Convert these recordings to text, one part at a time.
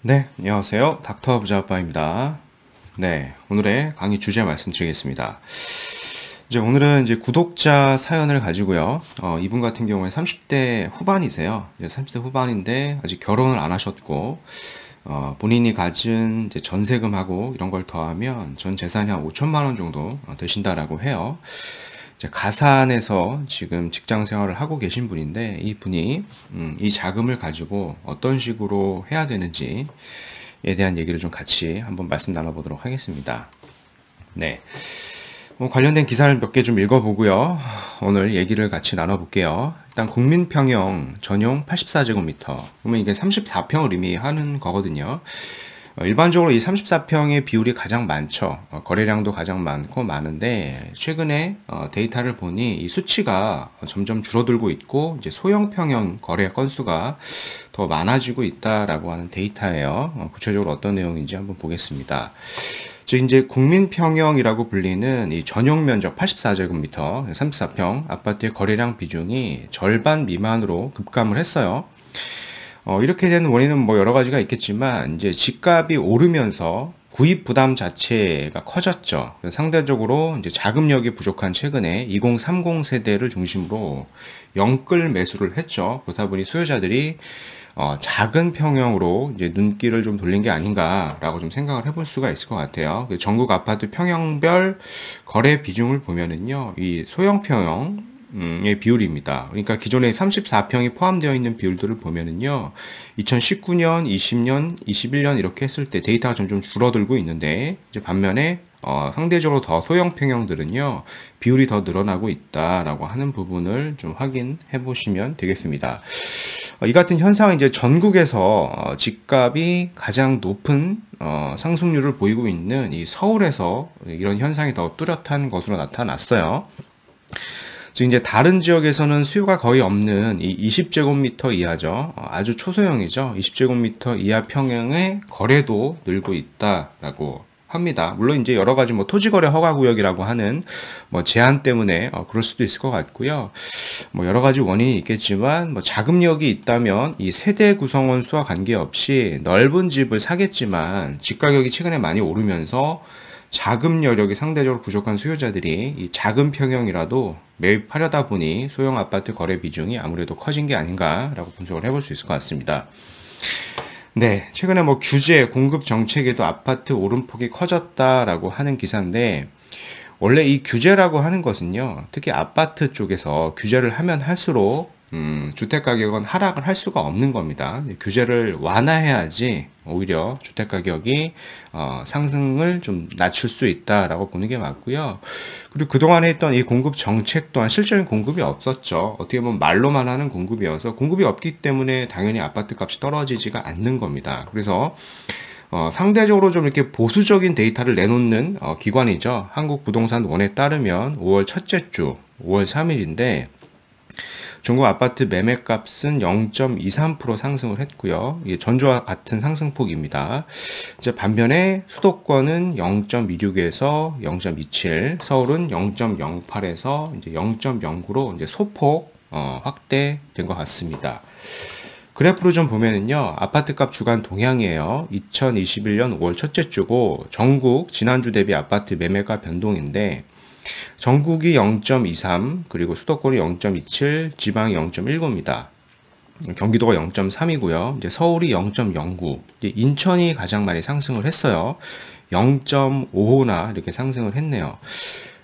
네, 안녕하세요. 닥터 부자아빠입니다. 네, 오늘의 강의 주제 말씀드리겠습니다. 오늘은 구독자 사연을 가지고요. 이분 같은 경우에 30대 후반이세요. 30대 후반인데 아직 결혼을 안 하셨고, 본인이 가진 전세금하고 이런 걸 더하면 전 재산이 한 5천만 원 정도 되신다라고 해요. 가산에서 지금 직장 생활을 하고 계신 분인데 이 분이 이 자금을 가지고 어떤 식으로 해야 되는지에 대한 얘기를 좀 같이 한번 말씀 나눠보도록 하겠습니다. 네. 관련된 기사를 몇 개 좀 읽어보고요. 오늘 얘기를 같이 나눠볼게요. 일단 국민평형 전용 84제곱미터. 그러면 이게 34평을 의미하는 거거든요. 일반적으로 이 34평의 비율이 가장 많죠. 거래량도 가장 많은데 최근에 데이터를 보니 이 수치가 점점 줄어들고 있고 이제 소형 평형 거래 건수가 더 많아지고 있다라고 하는 데이터예요. 구체적으로 어떤 내용인지 한번 보겠습니다. 즉 이제 국민평형이라고 불리는 이 전용 면적 84제곱미터, 34평 아파트의 거래량 비중이 절반 미만으로 급감을 했어요. 이렇게 되는 원인은 뭐 여러 가지가 있겠지만 이제 집값이 오르면서 구입 부담 자체가 커졌죠. 상대적으로 이제 자금력이 부족한 최근에 2030 세대를 중심으로 영끌 매수를 했죠. 그렇다 보니 수요자들이 작은 평형으로 이제 눈길을 좀 돌린 게 아닌가라고 좀 생각을 해볼 수가 있을 것 같아요. 전국 아파트 평형별 거래 비중을 보면은요, 이 소형 평형 의 비율입니다. 그러니까 기존에 34평이 포함되어 있는 비율들을 보면은요, 2019년, 20년, 21년 이렇게 했을 때 데이터가 점점 줄어들고 있는데, 이제 반면에 상대적으로 더 소형 평형들은요, 비율이 더 늘어나고 있다라고 하는 부분을 좀 확인해 보시면 되겠습니다. 이 같은 현상은 이제 전국에서 집값이 가장 높은 상승률을 보이고 있는 이 서울에서 이런 현상이 더 뚜렷한 것으로 나타났어요. 즉 이제 다른 지역에서는 수요가 거의 없는 이 20제곱미터 이하죠. 아주 초소형이죠. 20제곱미터 이하 평형의 거래도 늘고 있다라고 합니다. 물론 이제 여러 가지 뭐 토지거래 허가구역이라고 하는 뭐 제한 때문에 그럴 수도 있을 것 같고요. 뭐 여러 가지 원인이 있겠지만 뭐 자금력이 있다면 이 세대 구성원 수와 관계없이 넓은 집을 사겠지만 집 가격이 최근에 많이 오르면서 자금 여력이 상대적으로 부족한 수요자들이 이 작은 평형이라도 매입하려다 보니 소형 아파트 거래 비중이 아무래도 커진 게 아닌가라고 분석을 해볼 수 있을 것 같습니다. 네, 최근에 뭐 규제, 공급 정책에도 아파트 오름폭이 커졌다라고 하는 기사인데 원래 이 규제라고 하는 것은요, 특히 아파트 쪽에서 규제를 하면 할수록 주택가격은 하락을 할 수가 없는 겁니다. 규제를 완화해야지 오히려 주택가격이 상승을 좀 낮출 수 있다라고 보는 게 맞고요. 그리고 그동안에 했던 이 공급 정책 또한 실질적인 공급이 없었죠. 어떻게 보면 말로만 하는 공급이어서 공급이 없기 때문에 당연히 아파트 값이 떨어지지가 않는 겁니다. 그래서 상대적으로 좀 이렇게 보수적인 데이터를 내놓는 기관이죠. 한국부동산원에 따르면 5월 첫째 주 5월 3일인데 중국 아파트 매매값은 0.23% 상승을 했고요. 이게 전주와 같은 상승폭입니다. 이제 반면에 수도권은 0.26에서 0.27, 서울은 0.08에서 이제 0.09로 이제 소폭 확대된 것 같습니다. 그래프로 좀 보면은요, 아파트값 주간 동향이에요. 2021년 5월 첫째 주고 전국 지난주 대비 아파트 매매가 변동인데 전국이 0.23, 그리고 수도권이 0.27, 지방이 0.19입니다. 경기도가 0.3이고요. 이제 서울이 0.09, 이제 인천이 가장 많이 상승을 했어요. 0.55나 이렇게 상승을 했네요.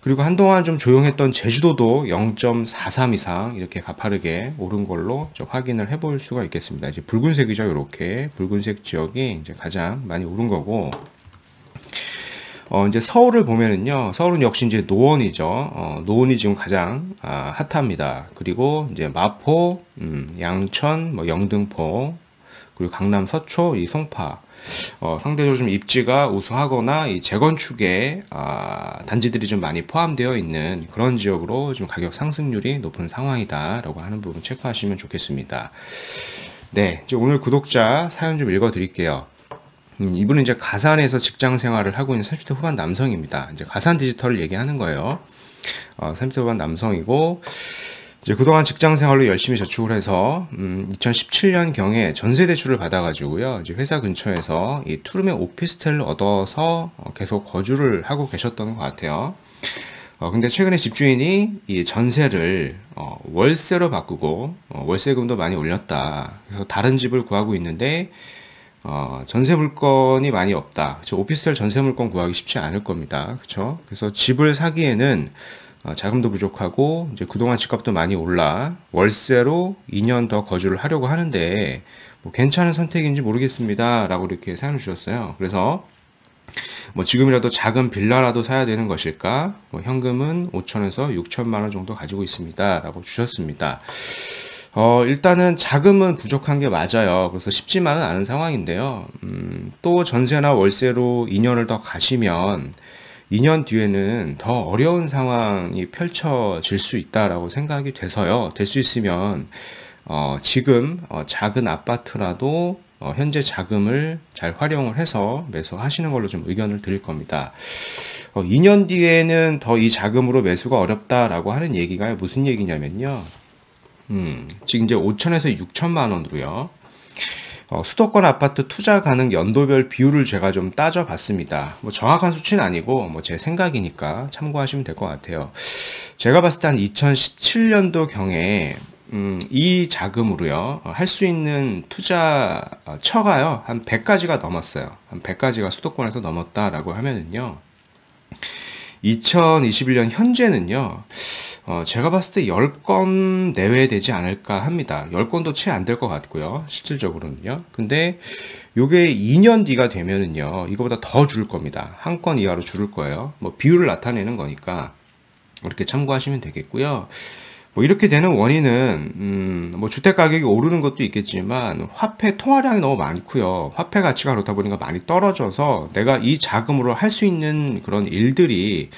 그리고 한동안 좀 조용했던 제주도도 0.43 이상 이렇게 가파르게 오른 걸로 좀 확인을 해볼 수가 있겠습니다. 이제 붉은색이죠, 이렇게 붉은색 지역이 이제 가장 많이 오른 거고. 이제 서울을 보면은요, 서울은 역시 이제 노원이죠. 노원이 지금 가장 핫합니다. 그리고 이제 마포, 양천, 뭐 영등포, 그리고 강남 서초, 이 송파. 상대적으로 좀 입지가 우수하거나 이 재건축에 단지들이 좀 많이 포함되어 있는 그런 지역으로 좀 가격 상승률이 높은 상황이다라고 하는 부분 체크하시면 좋겠습니다. 네, 이제 오늘 구독자 사연 좀 읽어드릴게요. 이분은 이제 가산에서 직장 생활을 하고 있는 30대 후반 남성입니다. 이제 가산 디지털을 얘기하는 거예요. 30대 후반 남성이고, 이제 그동안 직장 생활로 열심히 저축을 해서 2017년경에 전세 대출을 받아가지고요. 이제 회사 근처에서 이 투룸의 오피스텔을 얻어서 계속 거주를 하고 계셨던 것 같아요. 근데 최근에 집주인이 이 전세를 월세로 바꾸고 월세금도 많이 올렸다. 그래서 다른 집을 구하고 있는데 전세 물건이 많이 없다. 그쵸? 오피스텔 전세 물건 구하기 쉽지 않을 겁니다. 그쵸? 그래서 집을 사기에는 자금도 부족하고 이제 그동안 집값도 많이 올라 월세로 2년 더 거주를 하려고 하는데 뭐 괜찮은 선택인지 모르겠습니다. 라고 이렇게 사연을 주셨어요. 그래서 뭐 지금이라도 작은 빌라라도 사야 되는 것일까? 뭐 현금은 5천에서 6천만 원 정도 가지고 있습니다. 라고 주셨습니다. 일단은 자금은 부족한 게 맞아요. 그래서 쉽지만은 않은 상황인데요. 또 전세나 월세로 2년을 더 가시면 2년 뒤에는 더 어려운 상황이 펼쳐질 수 있다라고 생각이 돼서요. 될 수 있으면 지금 작은 아파트라도 현재 자금을 잘 활용을 해서 매수하시는 걸로 좀 의견을 드릴 겁니다. 2년 뒤에는 더 이 자금으로 매수가 어렵다라고 하는 얘기가 무슨 얘기냐면요. 지금 이제 5천에서 6천만 원으로요. 수도권 아파트 투자 가능 연도별 비율을 제가 좀 따져봤습니다. 뭐 정확한 수치는 아니고 뭐 제 생각이니까 참고하시면 될 것 같아요. 제가 봤을 때 한 2017년도 경에 이 자금으로요 할 수 있는 투자 처가요 한 100가지가 넘었어요. 한 100가지가 수도권에서 넘었다라고 하면은요 2021년 현재는요 제가 봤을 때 10건 내외 되지 않을까 합니다. 10건도 채 안 될 것 같고요. 실질적으로는요. 근데 요게 2년 뒤가 되면은요. 이거보다 더 줄 겁니다. 한 건 이하로 줄을 거예요. 뭐 비율을 나타내는 거니까 이렇게 참고하시면 되겠고요. 뭐 이렇게 되는 원인은 뭐 주택 가격이 오르는 것도 있겠지만 화폐 통화량이 너무 많고요. 화폐 가치가 그렇다 보니까 많이 떨어져서 내가 이 자금으로 할 수 있는 그런 일들이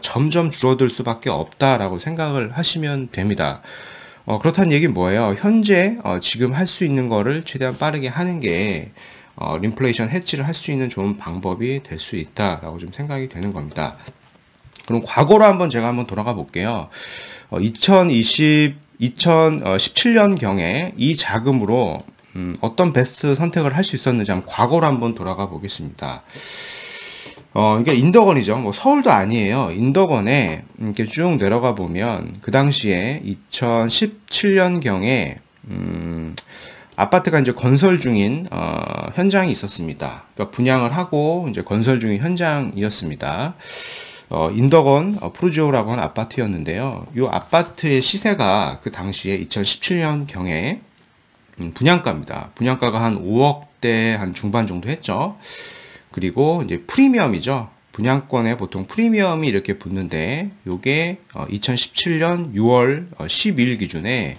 점점 줄어들 수밖에 없다라고 생각을 하시면 됩니다. 그렇다는 얘기는 뭐예요? 현재 지금 할 수 있는 거를 최대한 빠르게 하는 게 인플레이션 해지를 할 수 있는 좋은 방법이 될 수 있다라고 좀 생각이 되는 겁니다. 그럼 과거로 제가 한번 돌아가 볼게요. 2017년경에 이 자금으로 어떤 베스트 선택을 할 수 있었는지 한번 과거로 한번 돌아가 보겠습니다. 이게 인덕원이죠. 뭐 서울도 아니에요. 인덕원에 이렇게 쭉 내려가 보면 그 당시에 2017년경에 아파트가 이제 건설 중인 현장이 있었습니다. 그러니까 분양을 하고 이제 건설 중인 현장이었습니다. 인덕원 프루지오라고 하는 아파트였는데요. 이 아파트의 시세가 그 당시에 2017년경에 분양가입니다. 분양가가 한 5억대 한 중반 정도 했죠. 그리고 이제 프리미엄이죠. 분양권에 보통 프리미엄이 이렇게 붙는데 요게 2017년 6월 10일 기준에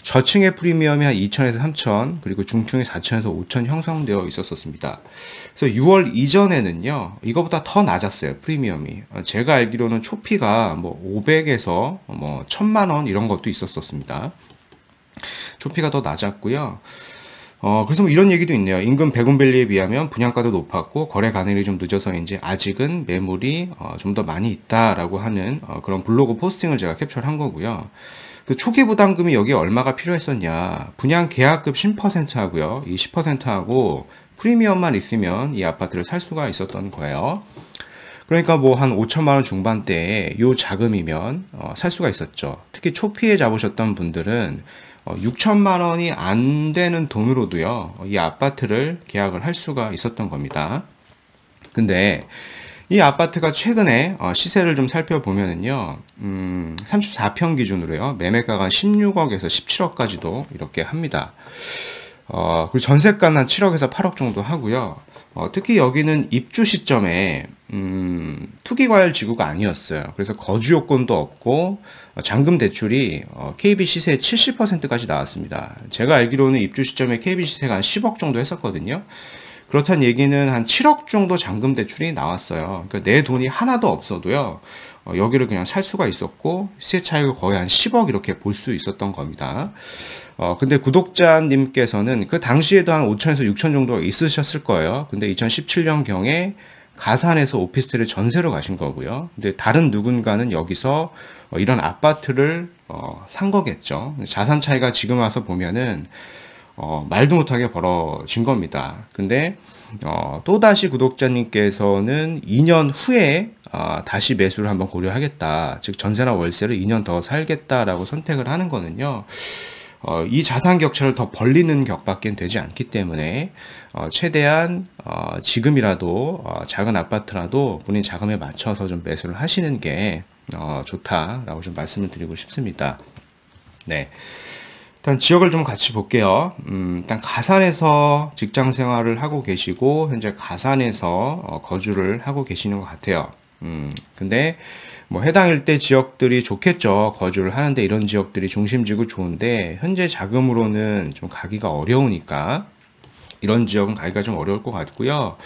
저층의 프리미엄이 한 2천에서 3천, 그리고 중층이 4천에서 5천 형성되어 있었습니다. 그래서 6월 이전에는요, 이거보다 더 낮았어요, 프리미엄이. 제가 알기로는 초피가 뭐 500에서 뭐 1000만 원 이런 것도 있었습니다. 초피가 더 낮았고요. 그래서 뭐 이런 얘기도 있네요. 인근 백운밸리에 비하면 분양가도 높았고 거래 가능이 좀 늦어서인지 아직은 매물이 좀 더 많이 있다라고 하는 그런 블로그 포스팅을 제가 캡처를 한 거고요. 그 초기 부담금이 여기에 얼마가 필요했었냐. 분양 계약급 10%하고요. 이 10%하고 프리미엄만 있으면 이 아파트를 살 수가 있었던 거예요. 그러니까 뭐 한 5천만 원 중반대에 요 자금이면 살 수가 있었죠. 특히 초피에 잡으셨던 분들은 6천만 원이 안 되는 돈으로도요. 이 아파트를 계약을 할 수가 있었던 겁니다. 근데 이 아파트가 최근에 시세를 좀 살펴보면은요, 34평 기준으로요, 매매가가 16억에서 17억까지도 이렇게 합니다. 그리고 전세가는 한 7억에서 8억 정도 하고요. 특히 여기는 입주 시점에 투기과열 지구가 아니었어요. 그래서 거주 요건도 없고 잔금 대출이 KB 시세의 70%까지 나왔습니다. 제가 알기로는 입주 시점에 KB 시세가 한 10억 정도 했었거든요. 그렇다는 얘기는 한 7억 정도 잔금 대출이 나왔어요. 그러니까 내 돈이 하나도 없어도요, 여기를 그냥 살 수가 있었고, 시세 차익을 거의 한 10억 이렇게 볼 수 있었던 겁니다. 근데 구독자님께서는 그 당시에도 한 5천에서 6천 정도 있으셨을 거예요. 근데 2017년경에 가산해서 오피스텔을 전세로 가신 거고요. 근데 다른 누군가는 여기서 이런 아파트를 산 거겠죠. 자산 차이가 지금 와서 보면은 말도 못하게 벌어진 겁니다. 근데 또다시 구독자님께서는 2년 후에 다시 매수를 한번 고려하겠다. 즉 전세나 월세를 2년 더 살겠다라고 선택을 하는 거는요. 이 자산 격차를 더 벌리는 격밖에 되지 않기 때문에 최대한 지금이라도 작은 아파트라도 본인 자금에 맞춰서 좀 매수를 하시는 게 좋다라고 좀 말씀을 드리고 싶습니다. 네. 일단 지역을 좀 같이 볼게요. 일단 가산에서 직장 생활을 하고 계시고 현재 가산에서 거주를 하고 계시는 것 같아요. 근데 뭐 해당 일대 지역들이 좋겠죠. 거주를 하는데 이런 지역들이 중심지고 좋은데 현재 자금으로는 좀 가기가 어려우니까 이런 지역은 가기가 좀 어려울 것 같고요.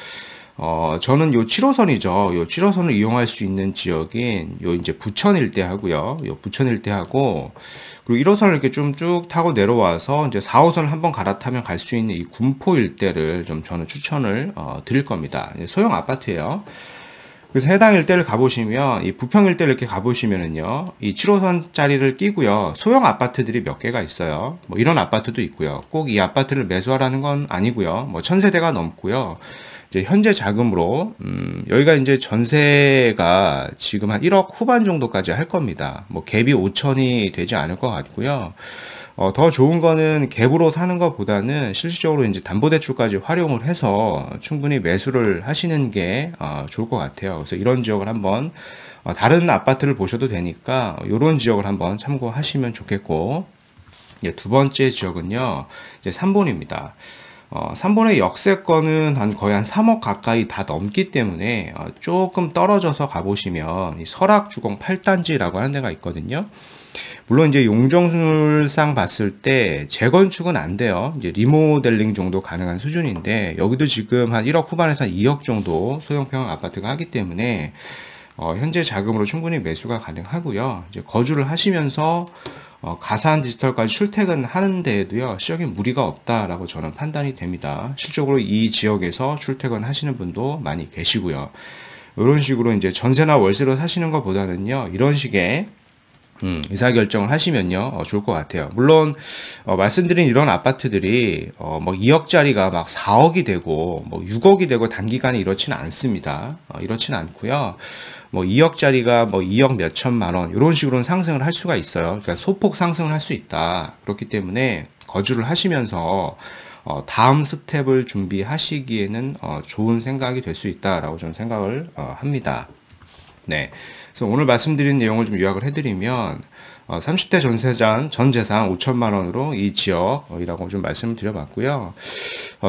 저는 요 7호선이죠. 요 7호선을 이용할 수 있는 지역인 요 이제 부천 일대하고요. 요 부천 일대하고 그리고 1호선을 이렇게 좀 쭉 타고 내려와서 이제 4호선을 한번 갈아타면 갈 수 있는 이 군포 일대를 좀 저는 추천을 드릴 겁니다. 소형 아파트예요. 그래서 해당 일대를 가보시면 이 부평 일대를 이렇게 가보시면은요, 이 7호선짜리를 끼고요, 소형 아파트들이 몇 개가 있어요. 뭐 이런 아파트도 있고요. 꼭 이 아파트를 매수하라는 건 아니고요. 뭐 1000세대가 넘고요. 이제 현재 자금으로 여기가 이제 전세가 지금 한 1억 후반 정도까지 할 겁니다. 뭐 갭이 5천이 되지 않을 것 같고요. 더 좋은 거는 갭으로 사는 것보다는 실질적으로 이제 담보대출까지 활용을 해서 충분히 매수를 하시는 게 좋을 것 같아요. 그래서 이런 지역을 한번 다른 아파트를 보셔도 되니까 이런 지역을 한번 참고하시면 좋겠고, 두 번째 지역은요, 이제 3본입니다. 3본의 역세권은 거의 한 3억 가까이 다 넘기 때문에 조금 떨어져서 가보시면 이 설악주공 8단지라고 하는 데가 있거든요. 물론 이제 용적률상 봤을 때 재건축은 안 돼요. 이제 리모델링 정도 가능한 수준인데 여기도 지금 한 1억 후반에서 한 2억 정도 소형평형 아파트가 하기 때문에 현재 자금으로 충분히 매수가 가능하고요. 이제 거주를 하시면서 가산 디지털까지 출퇴근하는 데에도요, 시력에 무리가 없다라고 저는 판단이 됩니다. 실적으로 이 지역에서 출퇴근하시는 분도 많이 계시고요. 이런 식으로 이제 전세나 월세로 사시는 것보다는요, 이런 식의 의사결정을 하시면요, 좋을 것 같아요. 물론, 말씀드린 이런 아파트들이, 뭐 2억짜리가 막 4억이 되고, 뭐 6억이 되고 단기간에 이렇지는 않습니다. 이렇지는 않고요. 뭐 2억짜리가 뭐 2억 몇 천만 원, 이런 식으로는 상승을 할 수가 있어요. 그러니까 소폭 상승을 할 수 있다. 그렇기 때문에 거주를 하시면서, 다음 스텝을 준비하시기에는, 좋은 생각이 될 수 있다라고 저는 생각을, 합니다. 네. 그래서 오늘 말씀드린 내용을 좀 요약을 해드리면 30대 전 재산 5천만 원으로 이 지역이라고 좀 말씀을 드려봤고요.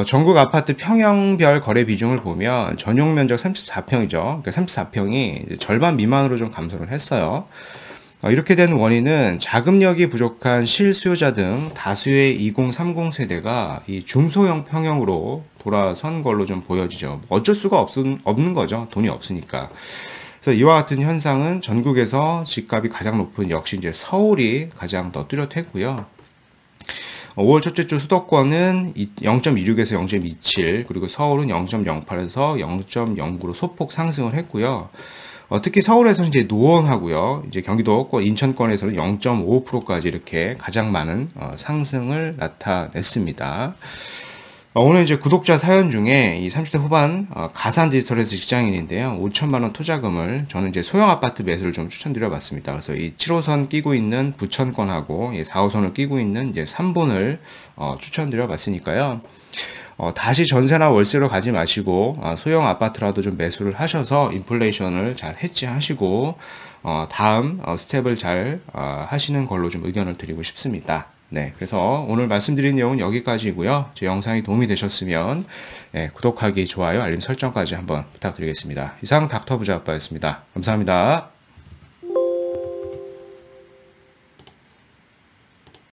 전국 아파트 평형별 거래 비중을 보면 전용 면적 34평이죠. 그러니까 34평이 절반 미만으로 좀 감소를 했어요. 이렇게 된 원인은 자금력이 부족한 실수요자 등 다수의 2030 세대가 이 중소형 평형으로 돌아선 걸로 좀 보여지죠. 어쩔 수가 없는 거죠. 돈이 없으니까. 그래서 이와 같은 현상은 전국에서 집값이 가장 높은 역시 이제 서울이 가장 더 뚜렷했고요. 5월 첫째 주 수도권은 0.26에서 0.27, 그리고 서울은 0.08에서 0.09로 소폭 상승을 했고요. 특히 서울에서는 이제 노원하고요, 이제 경기도권, 인천권에서는 0.55%까지 이렇게 가장 많은 상승을 나타냈습니다. 오늘 이제 구독자 사연 중에 이 30대 후반 가산 디지털에서 직장인인데요. 5천만 원 투자금을 저는 이제 소형 아파트 매수를 좀 추천드려 봤습니다. 그래서 이 7호선 끼고 있는 부천권하고 4호선을 끼고 있는 이제 3본을 추천드려 봤으니까요. 다시 전세나 월세로 가지 마시고 소형 아파트라도 좀 매수를 하셔서 인플레이션을 잘 해지하시고 다음 스텝을 잘 하시는 걸로 좀 의견을 드리고 싶습니다. 네, 그래서 오늘 말씀드린 내용은 여기까지고요. 제 영상이 도움이 되셨으면 구독하기, 좋아요, 알림 설정까지 한번 부탁드리겠습니다. 이상 닥터 부자 아빠였습니다. 감사합니다.